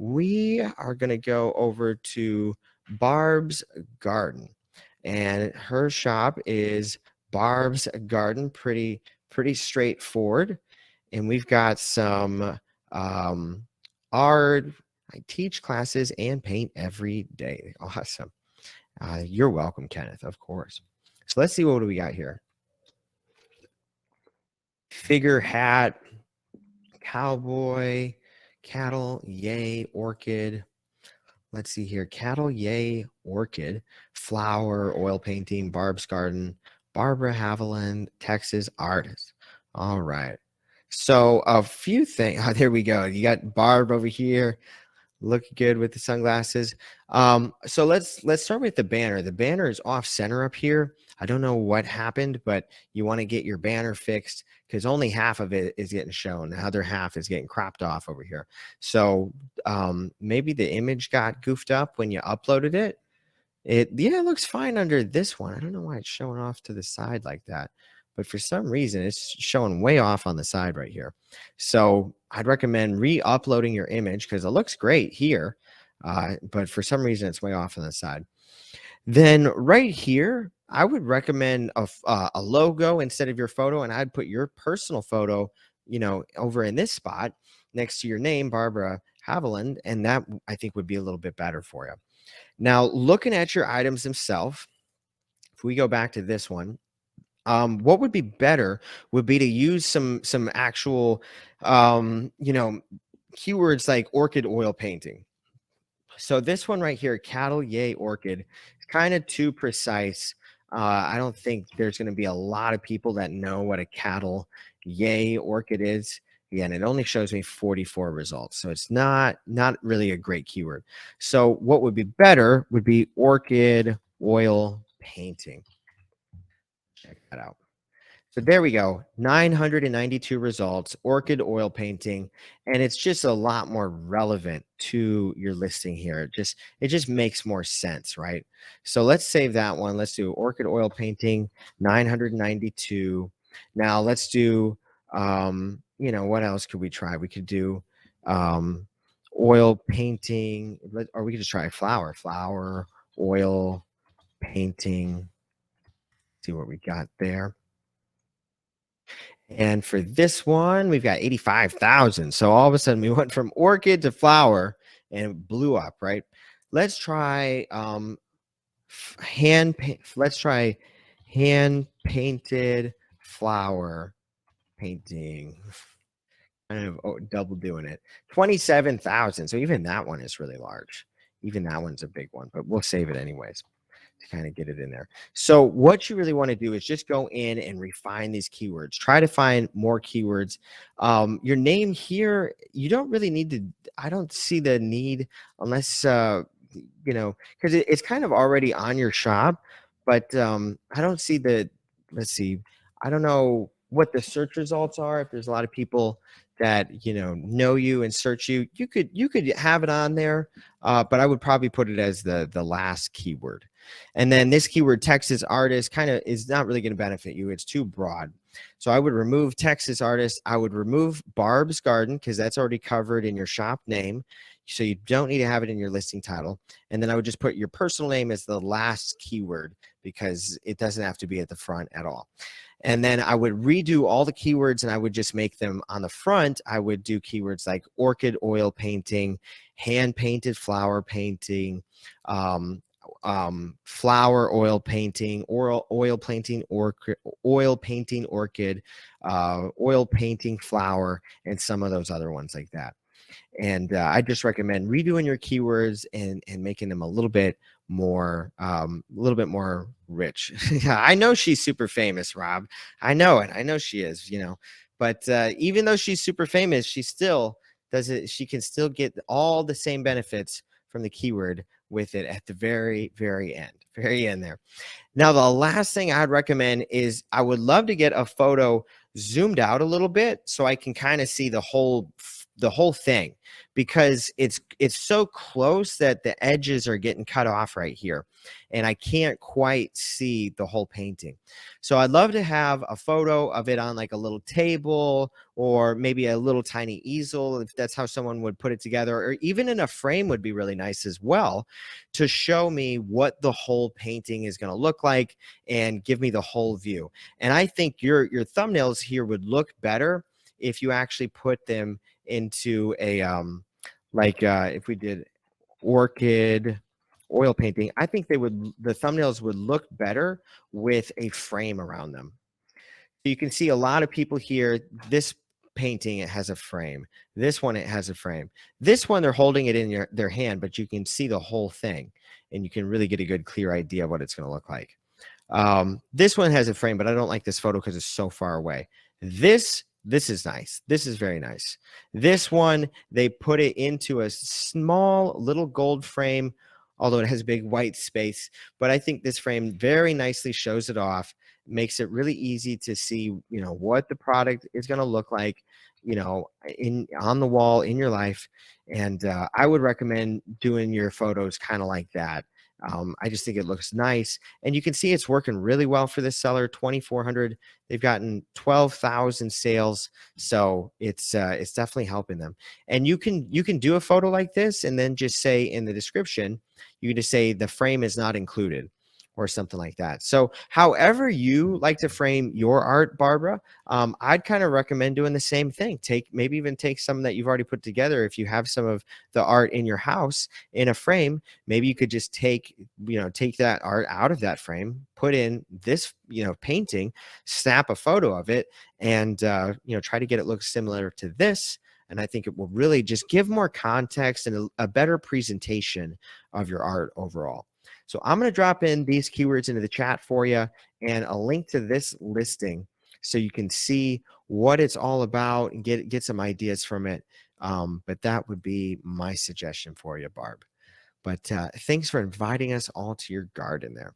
we are going to go over to Barb's Garden, and her shop is Barb's Garden. Pretty straightforward. And we've got some art. I teach classes and paint every day. Awesome. You're welcome, Kenneth, of course. So let's see what do we got here. Figure hat, cowboy, cattle, yay, orchid. Let's see here. Cattle, yay, orchid, flower, oil painting, Barb's Garden, Barbara Haviland, Texas artist. All right. So a few things. Oh, there we go. You got Barb over here. Look good with the sunglasses. So let's start with the banner. The banner is off center up here. I don't know what happened, but you want to get your banner fixed because only half of it is getting shown. The other half is getting cropped off over here. So maybe the image got goofed up when you uploaded it. It looks fine under this one. I don't know why it's showing off to the side like that, but for some reason it's showing way off on the side right here. So I'd recommend re-uploading your image because it looks great here, but for some reason it's way off on the side. Then right here, I would recommend a logo instead of your photo, and I'd put your personal photo, over in this spot next to your name, Barbara Haviland, and that I think would be a little bit better for you. Now, looking at your items themselves, if we go back to this one, what would be better would be to use some actual, keywords like orchid oil painting. So this one right here, cattle, yay, orchid, is kind of too precise. I don't think there's going to be a lot of people that know what a cattle, yay, orchid is. Again, it only shows me 44 results, so it's not really a great keyword. So what would be better would be orchid oil painting. Check that out. So there we go, 992 results, orchid oil painting, and it's just a lot more relevant to your listing here. It just makes more sense, right? So let's save that one. Let's do orchid oil painting, 992. Now let's do, what else could we try? We could do oil painting, or we could just try flower, oil painting. See what we got there. And for this one, we've got 85,000. So all of a sudden we went from orchid to flower and it blew up, right? Let's try hand painted flower painting. Kind of double doing it. 27,000. So even that one is really large. Even that one's a big one, but we'll save it anyways to kind of get it in there. So what you really want to do is just go in and refine these keywords. Try to find more keywords. Your name here, you don't really need to, I don't see the need unless, because it's kind of already on your shop, but I don't see let's see, I don't know what the search results are. If there's a lot of people that know you and search you, you could have it on there, but I would probably put it as the last keyword. And then this keyword Texas artist kind of is not really going to benefit you. It's too broad. So I would remove Texas artist. I would remove Barb's Garden because that's already covered in your shop name. So you don't need to have it in your listing title. And then I would just put your personal name as the last keyword because it doesn't have to be at the front at all. And then I would redo all the keywords and I would just make them on the front. I would do keywords like orchid oil painting, hand painted flower painting, flower oil painting, oil painting orchid, oil painting flower, and some of those other ones like that. And I just recommend redoing your keywords and making them a little bit more rich. I know she's super famous, Rob. I know it. I know she is, but even though she's super famous, she still does it. She can still get all the same benefits from the keyword with it at the very, very end there. Now, the last thing I'd recommend is I would love to get a photo zoomed out a little bit so I can kind of see the whole the whole thing, because it's so close that the edges are getting cut off right here, and I can't quite see the whole painting. So I'd love to have a photo of it on like a little table, or maybe a little tiny easel, if that's how someone would put it together, or even in a frame would be really nice as well, to show me what the whole painting is going to look like and give me the whole view. And I think your thumbnails here would look better if you actually put them into a if we did orchid oil painting, I think the thumbnails would look better with a frame around them. So you can see a lot of people here. This painting, it has a frame. This one, it has a frame. This one, they're holding it in their hand, but you can see the whole thing, and you can really get a good, clear idea of what it's going to look like. This one has a frame, but I don't like this photo because it's so far away. This is nice. This is very nice. This one, they put it into a small little gold frame, although it has a big white space. But I think this frame very nicely shows it off, makes it really easy to see, what the product is going to look like, on the wall in your life. And I would recommend doing your photos kind of like that. I just think it looks nice, and you can see it's working really well for this seller. 2,400. They've gotten 12,000 sales, so it's definitely helping them. And you can do a photo like this, and then just say in the description, you can just say the frame is not included, or something like that. So however you like to frame your art, Barbara, I'd kind of recommend doing the same thing. Maybe even take some that you've already put together. If you have some of the art in your house in a frame, maybe you could just take that art out of that frame, put in this, painting, snap a photo of it, and, try to get it look similar to this. And I think it will really just give more context and a better presentation of your art overall. So I'm going to drop in these keywords into the chat for you, and a link to this listing so you can see what it's all about and get some ideas from it. But that would be my suggestion for you, Barb. But thanks for inviting us all to your garden there.